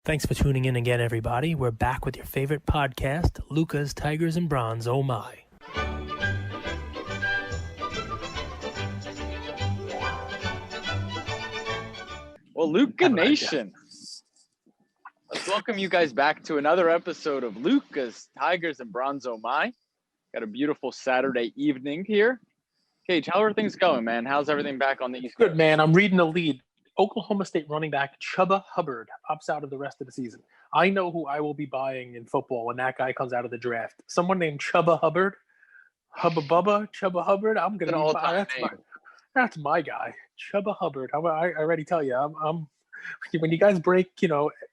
Thanks for tuning in again, everybody. We're back with your favorite podcast, Luca's Tigers and Bronze. Oh my. Well, Luca Nation, let's welcome you guys back to another episode of Luca's Tigers and Bronze. Oh my. Got a beautiful Saturday evening here. Cage, how are things going, man? How's everything back on the East Coast? Good, man. I'm reading a lead. Oklahoma State running back Chuba Hubbard opts out of the rest of the season. I know who I will be buying in football when that guy comes out of the draft. Someone named Chuba Hubbard. Chuba Hubbard. I'm going to be buying. That's my guy. Chuba Hubbard. I already tell you, I'm when you guys break,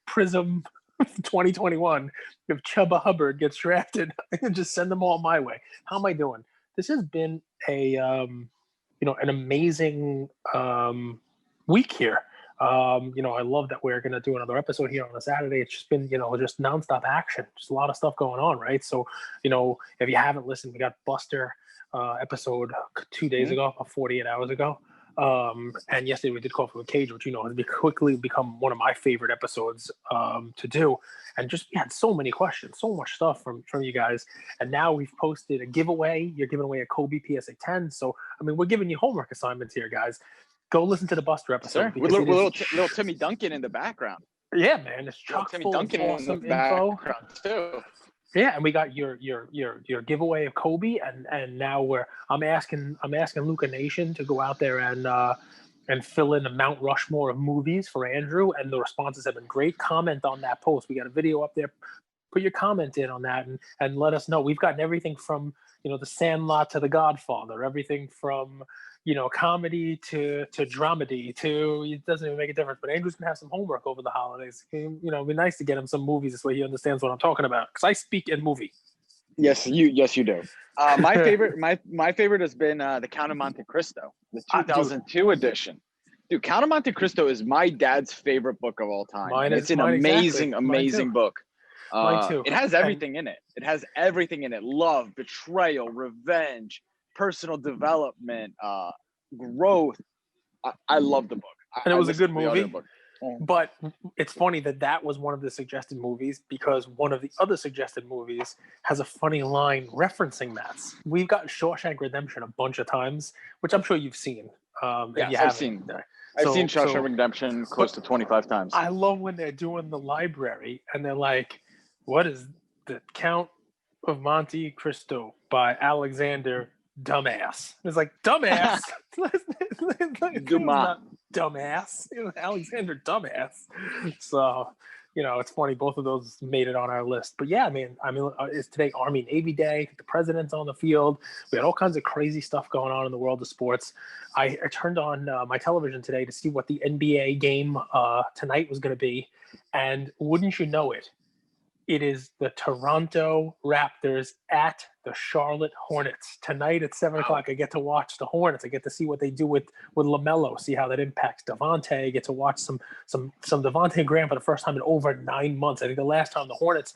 Prism 2021, if Chuba Hubbard gets drafted, I can just send them all my way. How am I doing? This has been an amazing week here. I love that we're going to do another episode here on a Saturday. It's just been, just nonstop action, just a lot of stuff going on, right? So, if you haven't listened, we got Buster episode 2 days ago, 48 hours ago. And yesterday we did Coffee with Cage, which, has quickly become one of my favorite episodes to do. And just, we had so many questions, so much stuff from you guys. And now we've posted a giveaway. You're giving away a Kobe PSA 10. So, we're giving you homework assignments here, guys. Go listen to the Buster episode. With little Timmy Duncan in the background. Yeah, man. It's chock full of awesome info. Too. Yeah, and we got your giveaway of Kobe, and now I'm asking Luca Nation to go out there and fill in the Mount Rushmore of movies for Andrew, and the responses have been great. Comment on that post. We got a video up there. Put your comment in on that and let us know. We've gotten everything from The Sandlot to The Godfather, everything from comedy to dramedy to, it doesn't even make a difference. But Andrew's gonna have some homework over the holidays. It'd be nice to get him some movies this way he understands what I'm talking about, because I speak in movie. Yes, you do. My favorite has been The Count of Monte Cristo, the 2002 edition. Dude, Count of Monte Cristo is my dad's favorite book of all time. It's an amazing book. Mine too. It has everything in it. It has everything in it: love, betrayal, revenge, personal development, growth. I love the book. And it was a good movie. But it's funny that was one of the suggested movies, because one of the other suggested movies has a funny line referencing that. We've got Shawshank Redemption a bunch of times, which I'm sure you've seen. I've seen Shawshank Redemption close to 25 times. I love when they're doing the library and they're like, what is The Count of Monte Cristo by Alexander Dumbass? It's like, dumbass. Dumas. Dumbass. Alexander Dumbass. So, it's funny. Both of those made it on our list. But yeah, it's today Army Navy Day. The president's on the field. We had all kinds of crazy stuff going on in the world of sports. I turned on my television today to see what the NBA game tonight was going to be. And wouldn't you know it, it is the Toronto Raptors at the Charlotte Hornets. Tonight at 7 o'clock, I get to watch the Hornets. I get to see what they do with LaMelo, see how that impacts Devontae. I get to watch some Devontae Graham for the first time in over 9 months. I think the last time the Hornets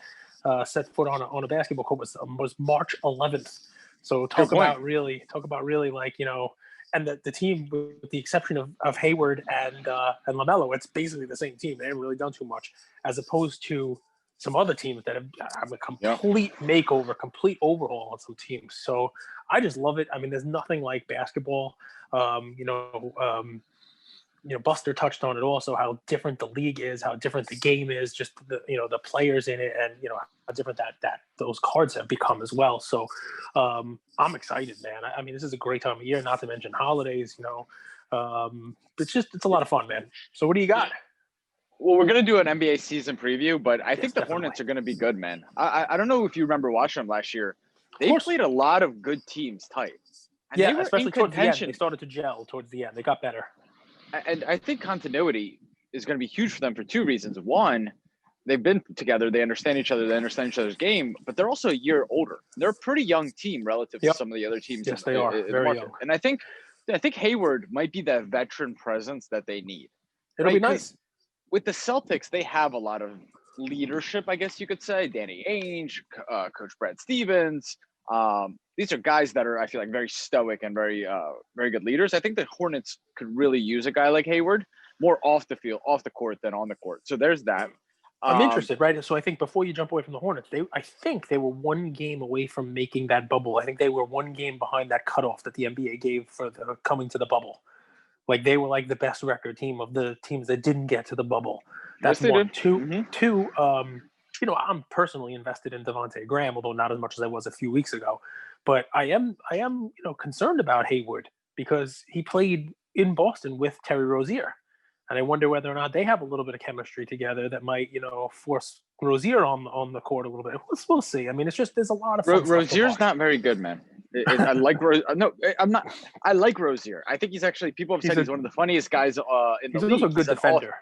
set foot on a basketball court was March 11th. So talk about really like, and the team, with the exception of Hayward and LaMelo, it's basically the same team. They haven't really done too much, as opposed to some other teams that have a complete makeover, complete overhaul on some teams. So I just love it. There's nothing like basketball. Buster touched on it also, how different the league is, how different the game is, just the players in it, and how different that those cards have become as well. So I'm excited, man. This is a great time of year, not to mention holidays. It's a lot of fun, man. So what do you got? Well, we're going to do an NBA season preview, but I think the Hornets are going to be good, man. I don't know if you remember watching them last year. They played a lot of good teams tight. And especially towards the end. They started to gel towards the end. They got better. And I think continuity is going to be huge for them for two reasons. One, they've been together. They understand each other. They understand each other's game. But they're also a year older. They're a pretty young team relative to some of the other teams. Yes, they are. Very young. And I think Hayward might be that veteran presence that they need. It'll be nice. With the Celtics, they have a lot of leadership, I guess you could say. Danny Ainge, Coach Brad Stevens. These are guys that are, I feel like, very stoic and very good leaders. I think the Hornets could really use a guy like Hayward more off the court than on the court. So there's that. I'm interested, right? So I think before you jump away from the Hornets, I think they were one game away from making that bubble. I think they were one game behind that cutoff that the NBA gave for the coming to the bubble. Like they were like the best record team of the teams that didn't get to the bubble. That's Yes, one. did. Two, Mm-hmm. two. I'm personally invested in Devontae Graham, although not as much as I was a few weeks ago. But I am, concerned about Hayward because he played in Boston with Terry Rozier. And I wonder whether or not they have a little bit of chemistry together that might, force Rozier on the court a little bit. We'll see. I mean, it's just there's a lot of fun stuff to Rozier's watch. not very good, man. I like no, I'm not. I like Rozier. I think he's actually. People have said he's one of the funniest guys in the league. He's also a good defender.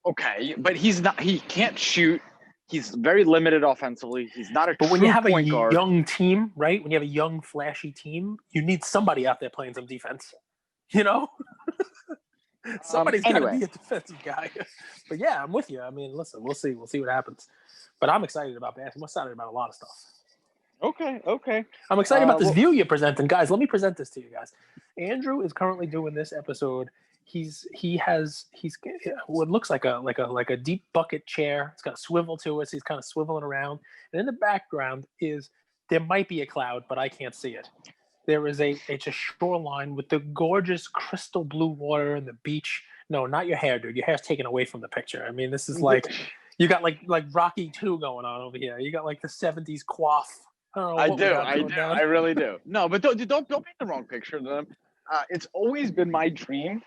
Okay, but he's not. He can't shoot. He's very limited offensively. He's not a. But when you have a guard. young team, right? When you have a young, flashy team, you need somebody out there playing some defense. Somebody's got to be a defensive guy. But yeah, I'm with you. I mean, listen, we'll see what happens. But I'm excited about basketball. I'm excited about a lot of stuff. Okay. I'm excited about this view you're presenting, guys. Let me present this to you guys. Andrew is currently doing this episode. He's what looks like a deep bucket chair. It's got a swivel to it. So he's kind of swiveling around. And in the background there might be a cloud, but I can't see it. There is it's a shoreline with the gorgeous crystal blue water and the beach. No, not your hair, dude. Your hair's taken away from the picture. I mean, this is like you got like Rocky 2 going on over here. You got like the 70s quaff. I do. I really do. No, but don't paint the wrong picture of them. It's always been my dream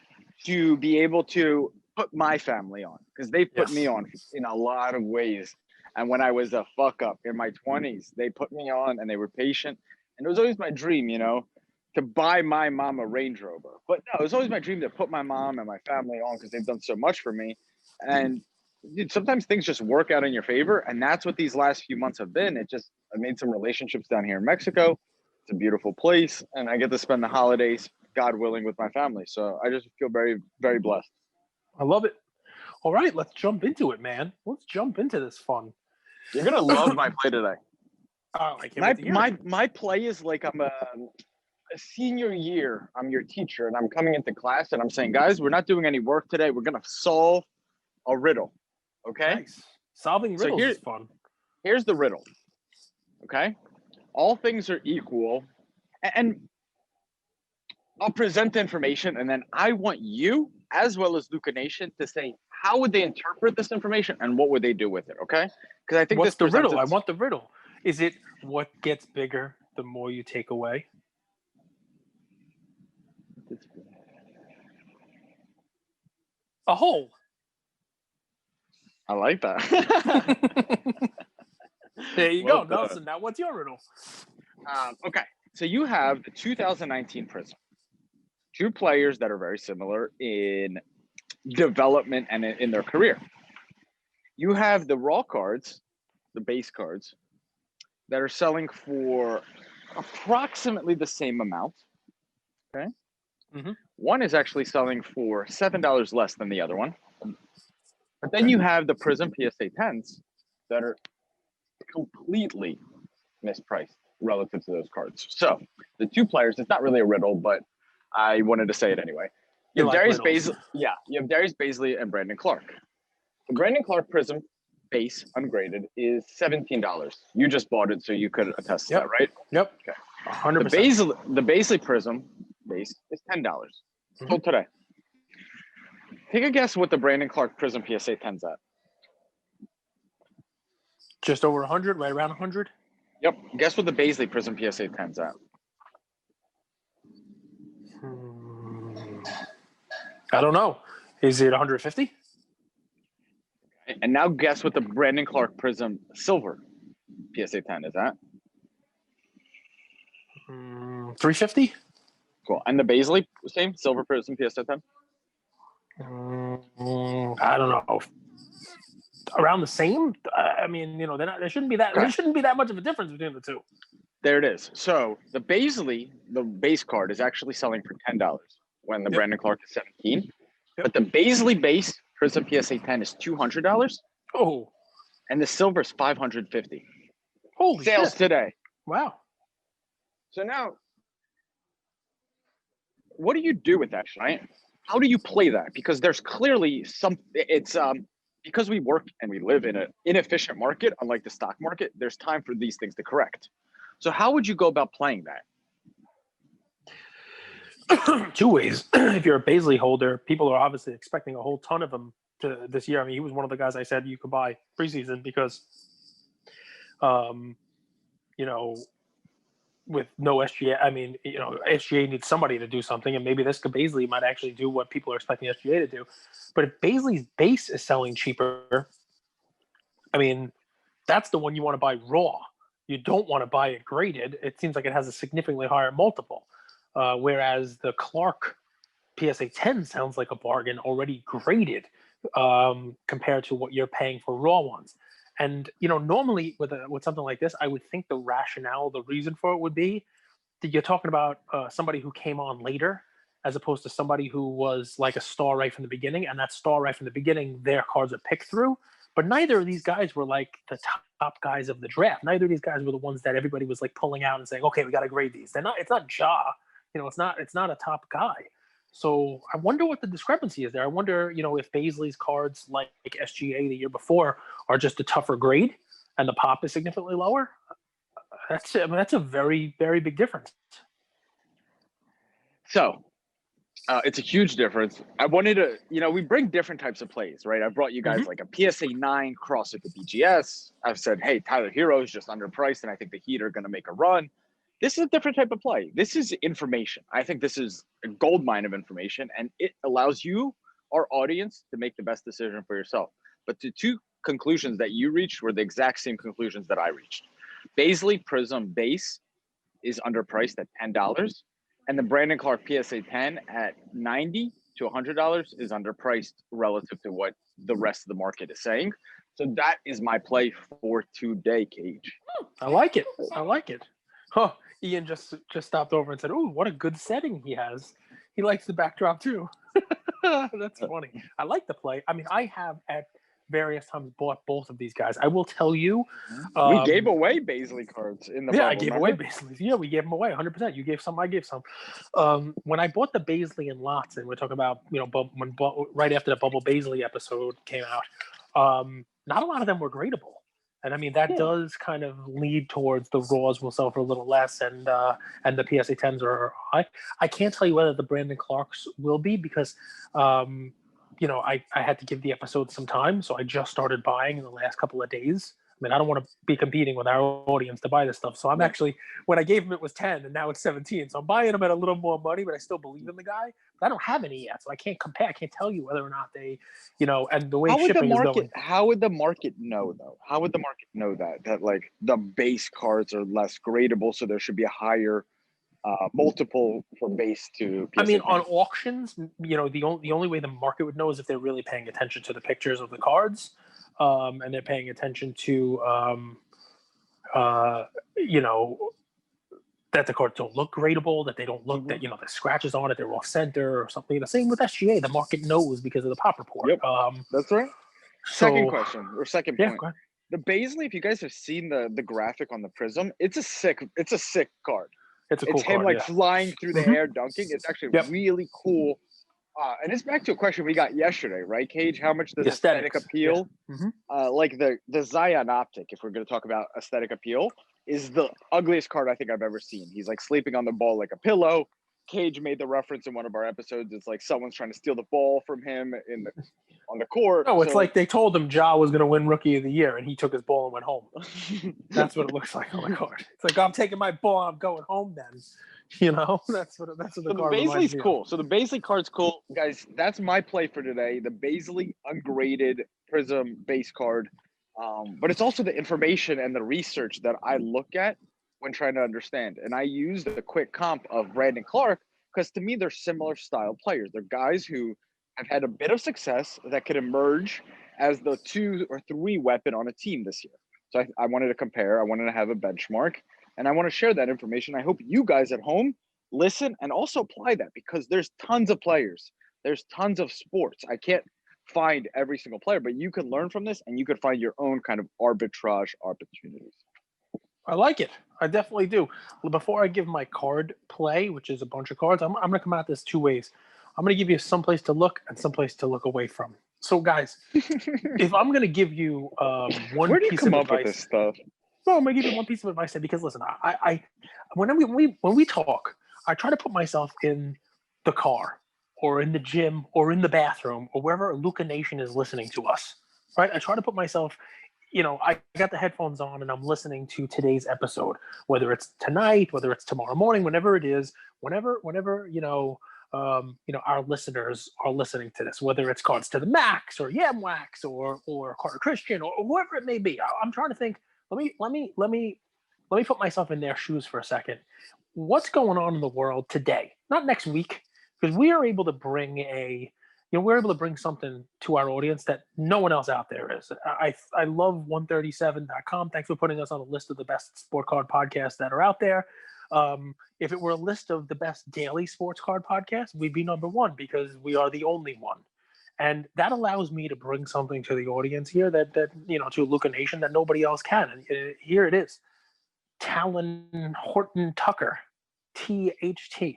to be able to put my family on because they put me on in a lot of ways. And when I was a fuck up in my 20s, they put me on and they were patient. And it was always my dream, to buy my mom a Range Rover. But no, it was always my dream to put my mom and my family on because they've done so much for me. And dude, sometimes things just work out in your favor. And that's what these last few months have been. I made some relationships down here in Mexico. It's a beautiful place. And I get to spend the holidays, God willing, with my family. So I just feel very, very blessed. I love it. All right, let's jump into it, man. Let's jump into this fun. You're going to love my play today. My play is like I'm a senior year. I'm your teacher, and I'm coming into class, and I'm saying, guys, we're not doing any work today. We're going to solve a riddle, okay? Nice. Solving riddles is fun. Here's the riddle, okay? All things are equal, and I'll present the information, and then I want you, as well as Luca Nation, to say how would they interpret this information and what would they do with it, okay? Because I think what's the riddle? I want the riddle. Is it what gets bigger the more you take away? A hole. I like that. There you go, Nelson. Now what's your riddle? Okay, so you have the 2019 Prism. Two players that are very similar in development and in their career. You have the raw cards, the base cards, that are selling for approximately the same amount. Okay. Mm-hmm. One is actually selling for $7 less than the other one. But then you have the Prism PSA 10s that are completely mispriced relative to those cards. So the two players, it's not really a riddle, but I wanted to say it anyway. You have Darius Baisley and Brandon Clark. The Brandon Clark Prism base ungraded is $17. You just bought it, so you could attest to that, right? Yep. Okay. 100%. The Baisley Prism base is $10. Sold today. Take a guess what the Brandon Clark Prism PSA 10's at. Just over 100, right around 100? Yep. Guess what the Baisley Prism PSA 10's at. I don't know. Is it 150? And now guess what the Brandon Clark Prism Silver PSA 10 is at. 350? Cool. And the Baisley, same Silver Prism PSA 10? I don't know. Around the same? I mean, there shouldn't be that. Okay. There shouldn't be that much of a difference between the two. There it is. So the Baisley, the base card, is actually selling for $10 when the Brandon Clark is $17. But the Baisley base Prism PSA 10 is $200. Oh. And the silver is $550. Holy sales shit. Today. Wow. So now, what do you do with that, right? How do you play that? Because there's clearly because we work and we live in an inefficient market, unlike the stock market, there's time for these things to correct. So how would you go about playing that? Two ways. If you're a Baisley holder, people are obviously expecting a whole ton of him this year. I mean, he was one of the guys I said you could buy preseason because, you know, with no SGA, I mean, you know, SGA needs somebody to do something, and maybe this Baisley might actually do what people are expecting SGA to do. But if Baisley's base is selling cheaper, I mean, that's the one you want to buy raw. You don't want to buy it graded. It seems like it has a significantly higher multiple, whereas the Clark PSA 10 sounds like a bargain already graded compared to what you're paying for raw ones. And you know, normally with something like this, I would think the rationale, the reason for it would be that you're talking about somebody who came on later, as opposed to somebody who was like a star right from the beginning. And that star right from the beginning, their cards are picked through. But neither of these guys were like the top guys of the draft. Neither of these guys were the ones that everybody was like pulling out and saying, "Okay, we got to grade these." They're not. It's not Ja. You know, it's not a top guy. So I wonder what the discrepancy is there. I wonder, you know, if Baisley's cards like SGA the year before are just a tougher grade and the pop is significantly lower. That's a very, very big difference. So it's a huge difference. I wanted to, you know, we bring different types of plays, right? I brought you guys like a PSA 9 cross with the BGS. I've said, hey, Tyler Hero is just underpriced, and I think the Heat are going to make a run. This is a different type of play. This is information. I think this is a gold mine of information, and it allows you, our audience, to make the best decision for yourself. But the two conclusions that you reached were the exact same conclusions that I reached. Baisley Prism base is underpriced at $10, and the Brandon Clark PSA 10 at $90 to $100 is underpriced relative to what the rest of the market is saying. So that is my play for today, Cage. I like it. I like it. Oh, Ian just stopped over and said, "Oh, what a good setting he has. He likes the backdrop too." That's funny. I like the play. I mean, I have at various times bought both of these guys. I will tell you, we gave away Baisley cards in the bubble, I gave away Baisley. Yeah, we gave them away 100%. You gave some, I gave some. When I bought the Baisley in lots, and we're talking about, you know, right after the Bubble Baisley episode came out, not a lot of them were gradable. And I mean, that does kind of lead towards the raws will sell for a little less, and the PSA 10s are high. I can't tell you whether the Brandon Clarks will be because, you know, I had to give the episode some time, so I just started buying in the last couple of days. I mean, I don't want to be competing with our audience to buy this stuff. So I'm actually, when I gave him, it was 10 and now it's 17. So I'm buying them at a little more money, but I still believe in the guy. But I don't have any yet. So I can't compare. I can't tell you whether or not they, you know, and the way shipping is going. How would the market know, though? How would the market know that like the base cards are less gradable, so there should be a higher multiple for base to PSA? I mean, on auctions, you know, the only way the market would know is if they're really paying attention to the pictures of the cards. And they're paying attention to, you know, that the cards don't look gradable, that they don't look, that, you know, the scratches on it, they're off center or something. The same with SGA. The market knows because of the pop report. Yep. That's right. Second question or second point. Yeah, the Baisley, if you guys have seen the graphic on the Prism, it's a sick card. It's a cool him card, like flying through the air, dunking. It's actually really cool. And it's back to a question we got yesterday, right, Cage? How much does aesthetic appeal? Yeah. Like the Zion Optic, if we're going to talk about aesthetic appeal, is the ugliest card I think I've ever seen. He's like sleeping on the ball like a pillow. Cage made the reference in one of our episodes. It's like someone's trying to steal the ball from him on the court. No, it's like they told him Ja was going to win Rookie of the Year, and he took his ball and went home. That's what it looks like on the card. It's like, I'm taking my ball, I'm going home then. You know, that's what the card Baisley's cool. So the Baisley card's cool, guys. That's my play for today. The Baisley ungraded Prism base card, but it's also the information and the research that I look at when trying to understand. And I use the quick comp of Brandon Clark because to me they're similar style players. They're guys who have had a bit of success that could emerge as the 2 or 3 weapon on a team this year. So I wanted to compare. I wanted to have a benchmark. And I want to share that information. I hope you guys at home listen and also apply that because there's tons of players. There's tons of sports. I can't find every single player, but you can learn from this and you can find your own kind of arbitrage opportunities. I like it. I definitely do. Before I give my card play, which is a bunch of cards, I'm going to come at this 2 ways. I'm going to give you some place to look and some place to look away from. So, guys, if I'm going to give you one Where do you piece come of up with advice, this stuff? well, I'm going to give you one piece of advice because listen, when we talk, I try to put myself in the car or in the gym or in the bathroom or wherever Luca Nation is listening to us. Right? I try to put myself. I got the headphones on and I'm listening to today's episode, whether it's tonight, whether it's tomorrow morning, whenever it is, whenever our listeners are listening to this, whether it's Cards to the Max or Yamwax or Carter Christian or whoever it may be. I'm trying to think. Let me put myself in their shoes for a second. What's going on in the world today? Not next week, because we are able to bring we're able to bring something to our audience that no one else out there is. I love 137.com. Thanks for putting us on a list of the best sport card podcasts that are out there. If it were a list of the best daily sports card podcasts, we'd be number one because we are the only one. And that allows me to bring something to the audience here that to Luca Nation that nobody else can. And here it is. Talon Horton Tucker, THT.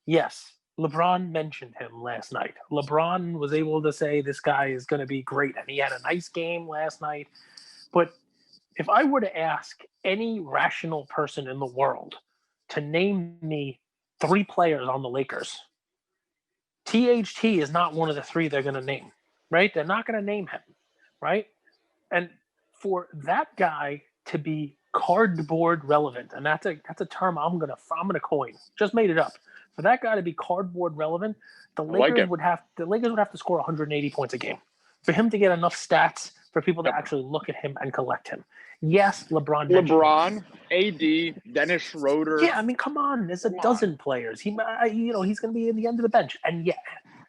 Yes, LeBron mentioned him last night. LeBron was able to say this guy is going to be great, and he had a nice game last night. But if I were to ask any rational person in the world to name me 3 players on the Lakers, THT is not one of the 3 they're going to name, right? They're not going to name him, right? And for that guy to be cardboard relevant, and that's a term I'm gonna coin. Just made it up. For that guy to be cardboard relevant, the Lakers would have to score 180 points a game for him to get enough stats for people to actually look at him and collect him. Yes, LeBron, AD, Dennis Schroeder. Yeah, I mean, come on. There's a dozen players. He's going to be in the end of the bench. And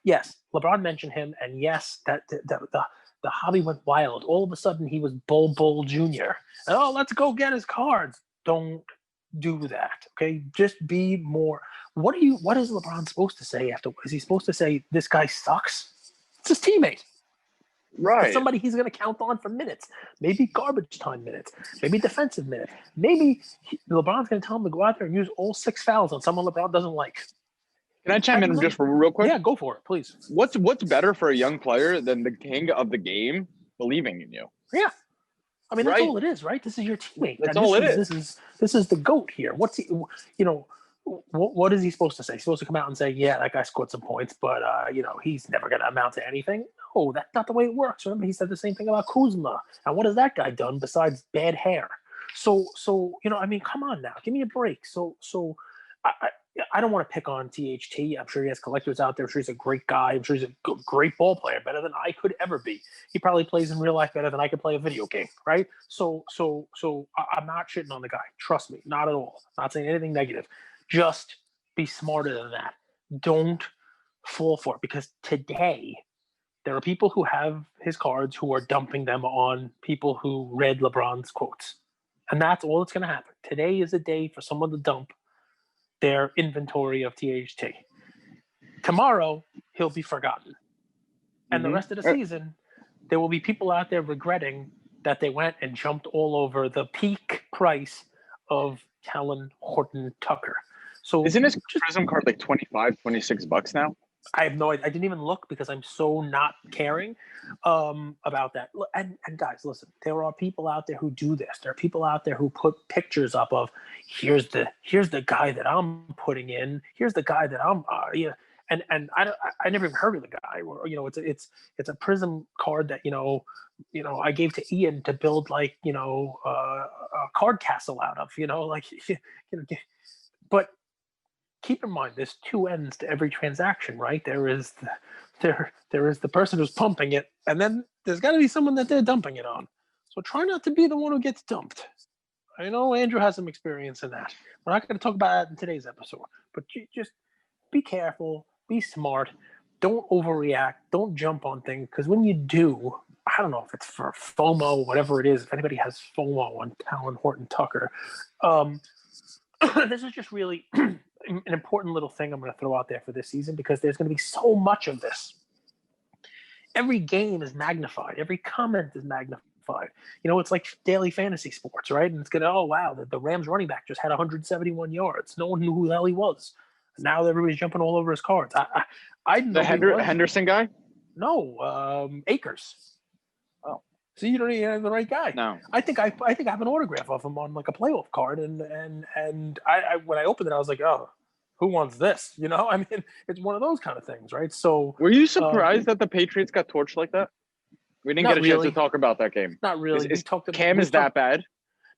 yes, LeBron mentioned him. And yes, that the hobby went wild. All of a sudden, he was Bull Jr. And, let's go get his cards. Don't do that, okay? Just be more. What is LeBron supposed to say after? Is he supposed to say, this guy sucks? It's his teammate. Right. It's somebody he's going to count on for minutes, maybe garbage time minutes, maybe defensive minutes. Maybe LeBron's going to tell him to go out there and use all 6 fouls on someone LeBron doesn't like. Can I chime in just real quick? Yeah, go for it, please. What's better for a young player than the king of the game believing in you? Yeah. I mean, that's all it is, right? This is your teammate. That's all it is. This is the GOAT here. What's he, what is he supposed to say? He's supposed to come out and say, yeah, that guy scored some points, but, he's never going to amount to anything. No, that's not the way it works. Remember, he said the same thing about Kuzma. And what has that guy done besides bad hair? So come on now. Give me a break. So I don't want to pick on THT. I'm sure he has collectors out there. I'm sure he's a great guy. I'm sure he's a great ball player, better than I could ever be. He probably plays in real life better than I could play a video game, right? So I'm not shitting on the guy. Trust me, not at all. Not saying anything negative. Just be smarter than that. Don't fall for it, because today there are people who have his cards who are dumping them on people who read LeBron's quotes. And that's all that's going to happen. Today is a day for someone to dump their inventory of THT. Tomorrow, he'll be forgotten. And the rest of the season, there will be people out there regretting that they went and jumped all over the peak price of Talon Horton Tucker. So isn't his Prism card like $25-$26 now? I have no idea. I didn't even look because I'm so not caring about that. And guys, listen, there are people out there who do this. There are people out there who put pictures up of here's the guy that I'm putting in. Here's the guy that I'm And I never even heard of the guy. Or it's a Prism card that I gave to Ian to build a card castle out of. But keep in mind, there's 2 ends to every transaction, right? There is the person who's pumping it, and then there's got to be someone that they're dumping it on. So try not to be the one who gets dumped. I know Andrew has some experience in that. We're not going to talk about that in today's episode, but just be careful, be smart, don't overreact, don't jump on things, because when you do, I don't know if it's for FOMO, whatever it is, if anybody has FOMO on Talon Horton Tucker, this is just really an important little thing I'm going to throw out there for this season, because there's going to be so much of this. Every game is magnified. Every comment is magnified. It's like daily fantasy sports, right? And it's going to, oh, wow, the Rams running back just had 171 yards. No one knew who the hell he was. Now everybody's jumping all over his cards. I didn't know the Henderson guy? No, Akers. Oh. See, you don't even have the right guy. No. I think I have an autograph of him on like a playoff card, and I when I opened it, I was like, oh, who wants this? You know, I mean, it's one of those kind of things, right? So, Were you surprised that the Patriots got torched like that? We didn't get a chance to talk about that game. Not really. Cam is that bad?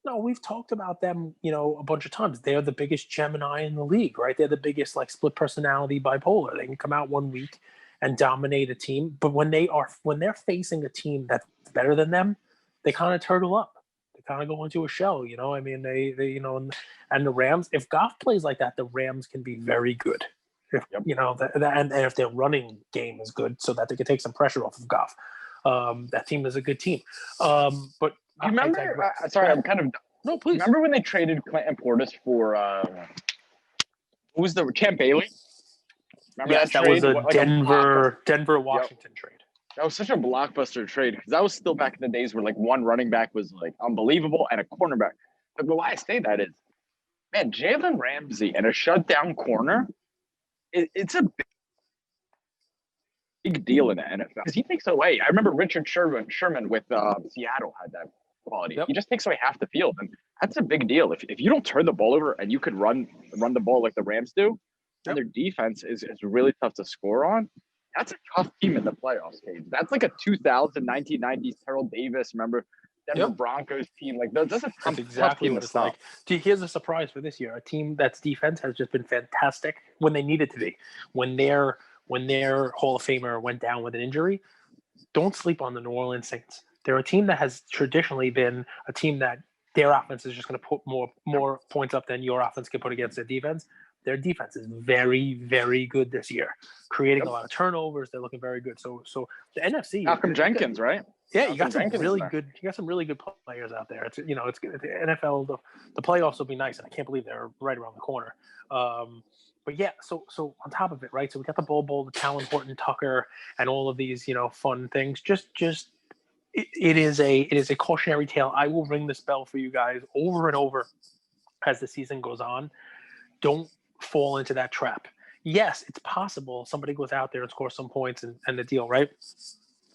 No, we've talked about them, a bunch of times. They're the biggest Gemini in the league, right? They're the biggest like split personality bipolar. They can come out one week and dominate a team, but when they're facing a team that's better than them, they kind of turtle up. They kind of go into a shell, I mean, they and the Rams, if Goff plays like that, the Rams can be very good. If and if their running game is good, so that they can take some pressure off of Goff. That team is a good team. But you remember? Sorry, I'm kind of no. Please remember when they traded Clinton Portis for who was the Champ Bailey? Remember that was a Denver Washington trade. That was such a blockbuster trade because that was still back in the days where like one running back was like unbelievable and a cornerback. But why I say that is, man, Jalen Ramsey and a shutdown corner, it's a big deal in the NFL because he takes away. I remember Richard Sherman with Seattle had that quality. Yep. He just takes away half the field, and that's a big deal. If you don't turn the ball over and you could run the ball like the Rams do, and their defense is really tough to score on. That's a tough team in the playoffs, Cage. That's like a 1990s Terrell Davis. Remember Denver Broncos team? Like that's a that's exactly what it's like. Here's a surprise for this year: a team that's defense has just been fantastic when they needed to be. When their Hall of Famer went down with an injury, don't sleep on the New Orleans Saints. They're a team that has traditionally been a team that their offense is just going to put more points up than your offense can put against their defense. Their defense is very, very good this year, creating a lot of turnovers. They're looking very good. So the NFC. Malcolm Jenkins, right? Yeah, you got some really good players out there. It's it's good. The NFL, the playoffs will be nice, and I can't believe they're right around the corner. But yeah, so on top of it, right? So we got the Bowl, the Talon Horton Tucker, and all of these fun things. It is a cautionary tale. I will ring this bell for you guys over and over as the season goes on. Don't fall into that trap. Yes, it's possible somebody goes out there and scores some points and the deal, right?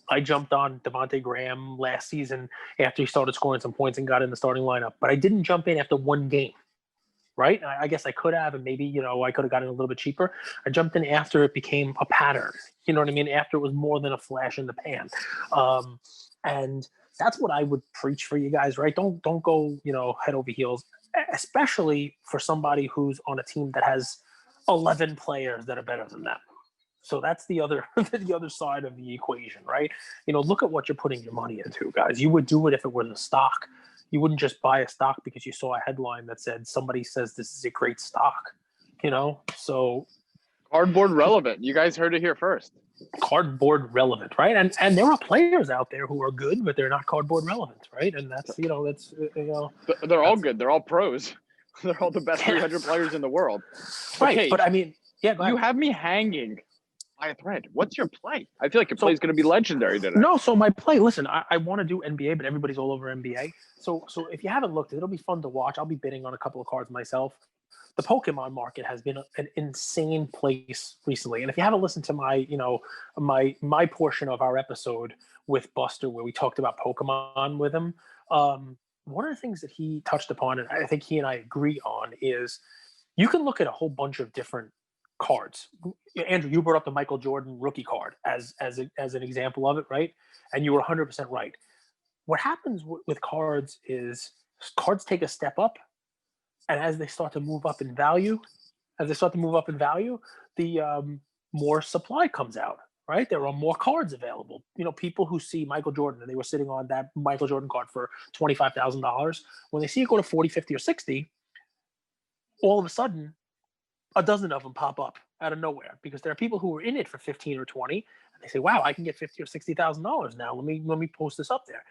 I jumped on Devontae Graham last season after he started scoring some points and got in the starting lineup, but I didn't jump in after one game, right? I guess I could have, and maybe, I could have gotten a little bit cheaper. I jumped in after it became a pattern, you know what I mean? After it was more than a flash in the pan. And that's what I would preach for you guys, right? Don't go, head over heels, especially for somebody who's on a team that has 11 players that are better than them. So that's the other side of the equation, right? Look at what you're putting your money into, guys. You would do it if it was a stock. You wouldn't just buy a stock because you saw a headline that said somebody says this is a great stock, So cardboard relevant. You guys heard it here first. Cardboard relevant, right? And there are players out there who are good, but they're not cardboard relevant, right? And that's they're all good. They're all pros. They're all the best 300 players in the world. Right, okay, but I mean, yeah. You have me hanging by a thread. What's your play? I feel like your play is going to be legendary today. No, so my play. Listen, I want to do NBA, but everybody's all over NBA. So if you haven't looked, it'll be fun to watch. I'll be bidding on a couple of cards myself. The Pokemon market has been an insane place recently. And if you haven't listened to my, my portion of our episode with Buster, where we talked about Pokemon with him, one of the things that he touched upon, and I think he and I agree on, is you can look at a whole bunch of different cards. Andrew, you brought up the Michael Jordan rookie card as an example of it, right? And you were 100% right. What happens with cards is cards take a step up, and as they start to move up in value, the more supply comes out, right? There are more cards available. People who see Michael Jordan and they were sitting on that Michael Jordan card for $25,000, when they see it go to 40, 50, or 60, all of a sudden, a dozen of them pop up out of nowhere because there are people who are in it for 15 or 20, and they say, "Wow, I can get $50,000 or $60,000 now. Let me post this up there,"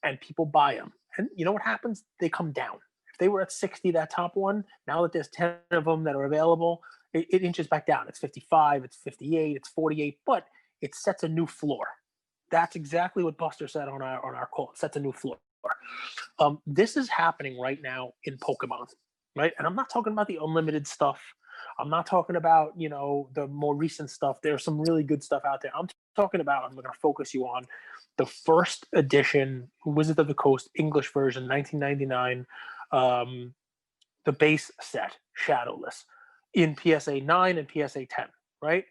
and people buy them. And you know what happens? They come down. They were at 60, that top one. Now that there's 10 of them that are available, it inches back down. It's 55, it's 58, it's 48, but it sets a new floor. That's exactly what Buster said on our call. It sets a new floor. This is happening right now in Pokemon, right? And I'm not talking about the unlimited stuff. I'm not talking about, the more recent stuff. There's some really good stuff out there. I'm talking about, I'm going to focus you on the first edition Wizards of the Coast English version, 1999, the base set, Shadowless, in PSA 9 and PSA 10, right?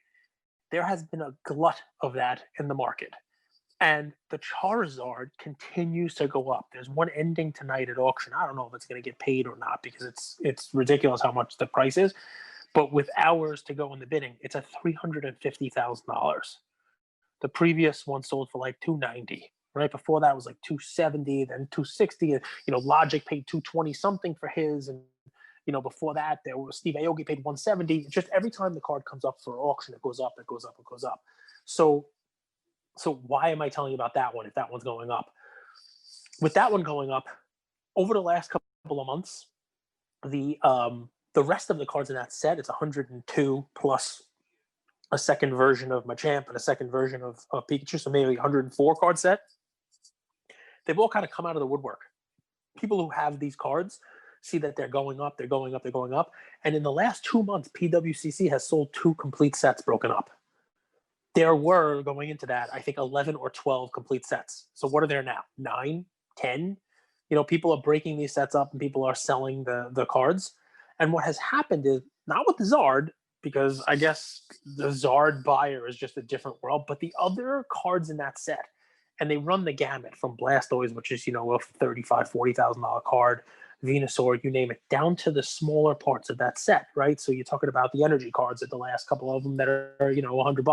There has been a glut of that in the market. And the Charizard continues to go up. There's one ending tonight at auction. I don't know if it's going to get paid or not because it's ridiculous how much the price is. But with hours to go in the bidding, it's at $350,000. The previous one sold for like $290. Right before that was like $270, then $260. Logic paid $220 something for his, and before that there was Steve Aoki paid $170. It's just every time the card comes up for auction, it goes up, it goes up, it goes up. So why am I telling you about that one if that one's going up? With that one going up, over the last couple of months, the rest of the cards in that set, it's 102 plus a second version of Machamp and a second version of Pikachu, so maybe 104 card set. They've all kind of come out of the woodwork. People who have these cards see that they're going up, they're going up, they're going up. And in the last 2 months, PWCC has sold 2 complete sets broken up. There were, going into that, I think 11 or 12 complete sets. So what are there now? 9, 10? People are breaking these sets up and people are selling the cards. And what has happened is, not with the Zard, because I guess the Zard buyer is just a different world, but the other cards in that set, and they run the gamut from Blastoise, which is, a $35,000, $40,000 card, Venusaur, you name it, down to the smaller parts of that set, right? So you're talking about the energy cards at the last couple of them that are, $100,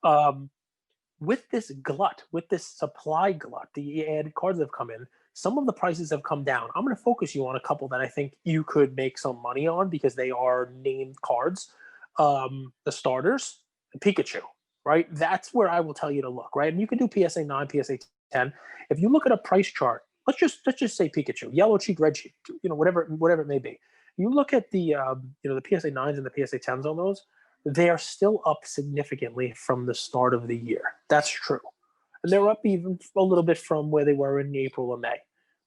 $200. With this glut, with this supply glut, the added cards that have come in, some of the prices have come down. I'm going to focus you on a couple that I think you could make some money on because they are named cards. The starters, and Pikachu, right? That's where I will tell you to look, right? And you can do PSA 9, PSA 10. If you look at a price chart, let's just say Pikachu, yellow cheek, red cheek, whatever it may be. You look at the the PSA 9s and the PSA 10s on those, they are still up significantly from the start of the year. That's true. And they're up even a little bit from where they were in April or May.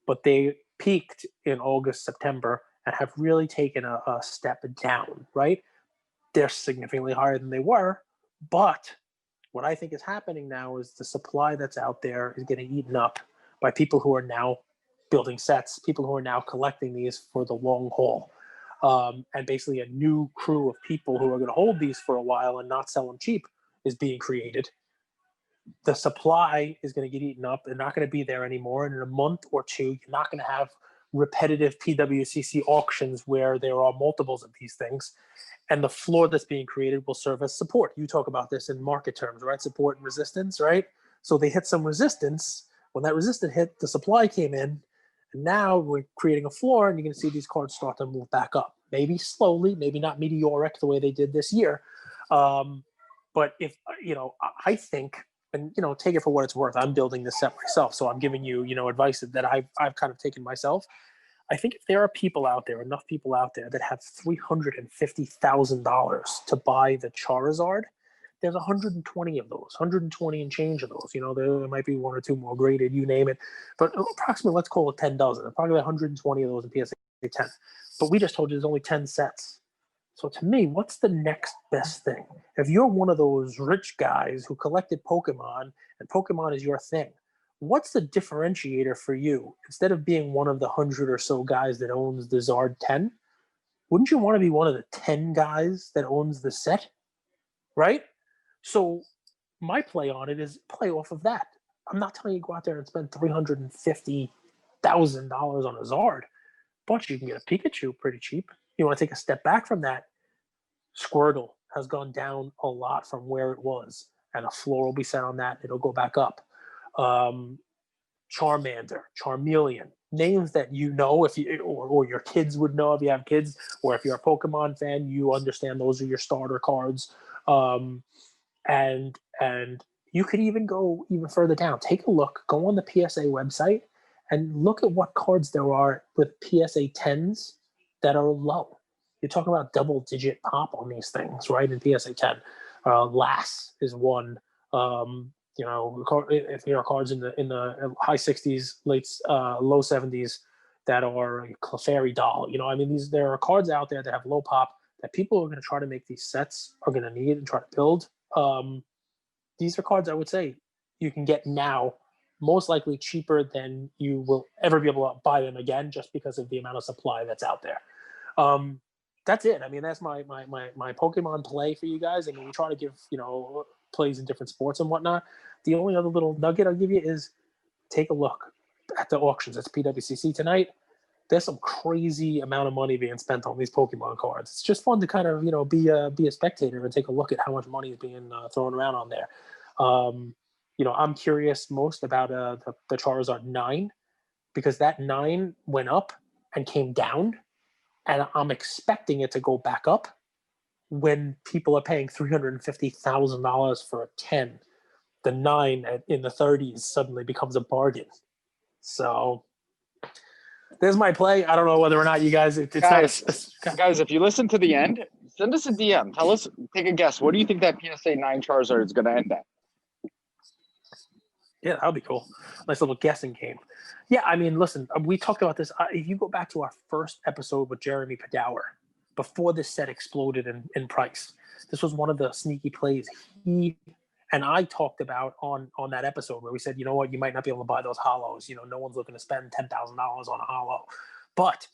But they peaked in August, September, and have really taken a step down, right? They're significantly higher than they were. But what I think is happening now is the supply that's out there is getting eaten up by people who are now building sets, people who are now collecting these for the long haul. And basically a new crew of people who are going to hold these for a while and not sell them cheap is being created. The supply is going to get eaten up. They're not going to be there anymore. And in a month or two, you're not going to have repetitive PWCC auctions where there are multiples of these things. And the floor that's being created will serve as support. You talk about this in market terms, right? Support and resistance, right? So they hit some resistance. When that resistance hit, the supply came in. And now we're creating a floor, and you're going to see these cards start to move back up. Maybe slowly, maybe not meteoric the way they did this year. But if, I think, and, take it for what it's worth, I'm building this set myself. So I'm giving you, advice that I've kind of taken myself. I think if there are people out there, enough people out there that have $350,000 to buy the Charizard, there's 120 of those, 120 and change of those. There might be 1 or 2 more graded, you name it. But approximately, let's call it 10 dozen. Probably 120 of those in PSA 10. But we just told you there's only 10 sets. So to me, what's the next best thing? If you're one of those rich guys who collected Pokemon and Pokemon is your thing, what's the differentiator for you? Instead of being one of the 100 or so guys that owns the Zard 10, wouldn't you want to be one of the 10 guys that owns the set? Right? So my play on it is play off of that. I'm not telling you to go out there and spend $350,000 on a Zard, but you can get a Pikachu pretty cheap. You want to take a step back from that, Squirtle has gone down a lot from where it was, and a floor will be set on that. It'll go back up. Charmander, Charmeleon, names that if you or your kids would know if you have kids, or if you're a Pokemon fan, you understand those are your starter cards. And you could even go even further down. Take a look, go on the PSA website, and look at what cards there are with PSA 10s that are low. You're talking about double-digit pop on these things, right? In PSA 10, Lass is one. If there are cards in the high 60s, low 70s that are a Clefairy doll. There are cards out there that have low pop that people are going to try to make these sets are going to need and try to build. these are cards I would say you can get now, most likely cheaper than you will ever be able to buy them again, just because of the amount of supply that's out there. That's it. I mean, that's my Pokemon play for you guys. I mean, we try to give, plays in different sports and whatnot. The only other little nugget I'll give you is take a look at the auctions. It's PWCC tonight. There's some crazy amount of money being spent on these Pokemon cards. It's just fun to kind of, be a spectator and take a look at how much money is being thrown around on there. I'm curious most about the Charizard 9, because that 9 went up and came down, and I'm expecting it to go back up when people are paying $350,000 for a 10. The 9 in the 30s suddenly becomes a bargain. So there's my play. I don't know whether or not you guys. Guys, if you listen to the end, send us a DM. Tell us, take a guess. What do you think that PSA 9 Charizard is going to end at? Yeah, that would be cool. Nice little guessing game. Yeah, I mean, listen, we talked about this. If you go back to our first episode with Jeremy Padower, before this set exploded in price, this was one of the sneaky plays he and I talked about on that episode, where we said, you know what, you might not be able to buy those hollows. No one's looking to spend $10,000 on a hollow. But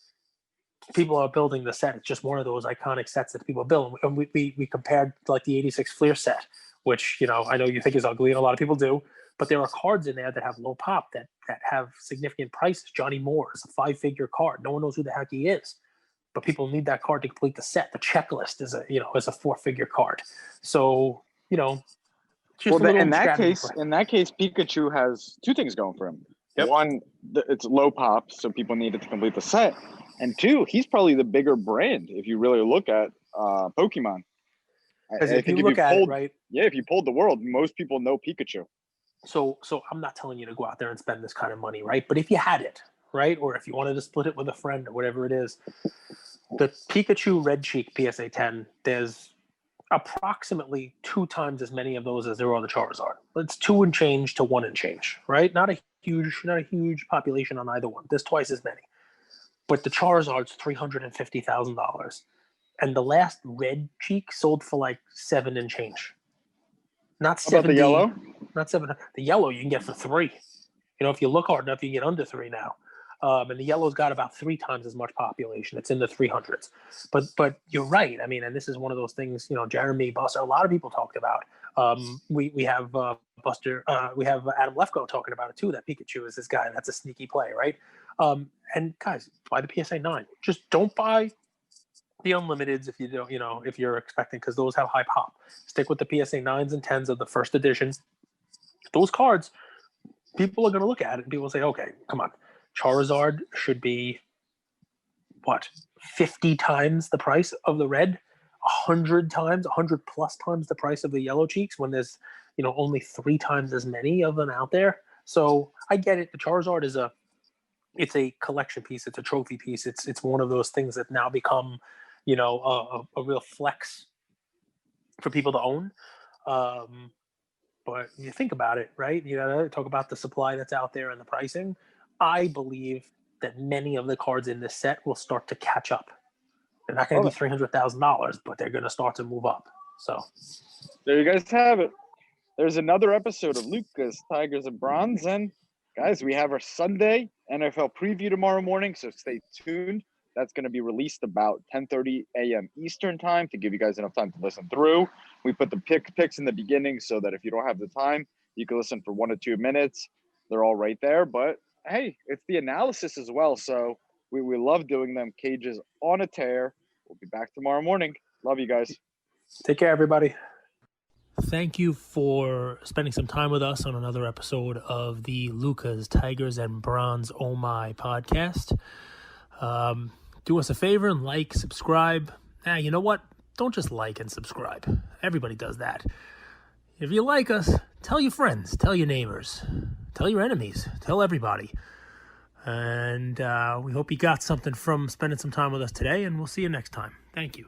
people are building the set. It's just one of those iconic sets that people build. And we compared like the 86 Fleer set, which, I know you think is ugly, and a lot of people do. But there are cards in there that have low pop that have significant prices. Johnny Moore is a 5-figure card. No one knows who the heck he is, but people need that card to complete the set. The checklist is a 4-figure card. So, just in that case, Pikachu has two things going for him. Yep. One, it's low pop, so people need it to complete the set. And two, he's probably the bigger brand if you really look at Pokemon. If you look at it, right? Yeah, if you polled the world, most people know Pikachu. So I'm not telling you to go out there and spend this kind of money, right? But if you had it, right, or if you wanted to split it with a friend or whatever it is, the Pikachu Red Cheek PSA 10, there's approximately 2 times as many of those as there are the Charizard. It's 2 and change to 1 and change, right? Not a huge population on either one. There's twice as many. But the Charizard's $350,000, and the last Red Cheek sold for like 7 and change. Not 70. About the yellow? Not 7. The yellow you can get for 3. If you look hard enough, you can get under 3 now. And the yellow's got about 3 times as much population. It's in the 300s. But you're right. I mean, and this is one of those things, Jeremy, Buster, a lot of people talked about. We have Buster, we have Adam Lefko talking about it too, that Pikachu is this guy. That's a sneaky play, right? And guys, buy the PSA 9. Just don't buy the Unlimiteds if you don't, if you're expecting, because those have high pop. Stick with the PSA 9s and 10s of the first edition. Those cards, people are going to look at it and people will say, okay, come on. Charizard should be, 50 times the price of the red, 100 plus times the price of the yellow cheeks, when there's, only 3 times as many of them out there. So I get it. The Charizard is it's a collection piece. It's a trophy piece. It's one of those things that now become, a real flex for people to own. But you think about it, right? Talk about the supply that's out there and the pricing. I believe that many of the cards in this set will start to catch up. They're not going to be $300,000, but they're going to start to move up. So there you guys have it. There's another episode of Lucas, Tigers, and Bronze. And guys, we have our Sunday NFL preview tomorrow morning, so stay tuned. That's going to be released about 10:30 a.m. Eastern time to give you guys enough time to listen through. We put the picks in the beginning so that if you don't have the time, you can listen for 1 or 2 minutes. They're all right there. But, hey, it's the analysis as well. So we love doing them. Cages on a tear. We'll be back tomorrow morning. Love you guys. Take care, everybody. Thank you for spending some time with us on another episode of the Lucas, Tigers, and Bronze Oh My podcast. Do us a favor and like, subscribe. You know what? Don't just like and subscribe. Everybody does that. If you like us, tell your friends, tell your neighbors, tell your enemies, tell everybody. And we hope you got something from spending some time with us today, and we'll see you next time. Thank you.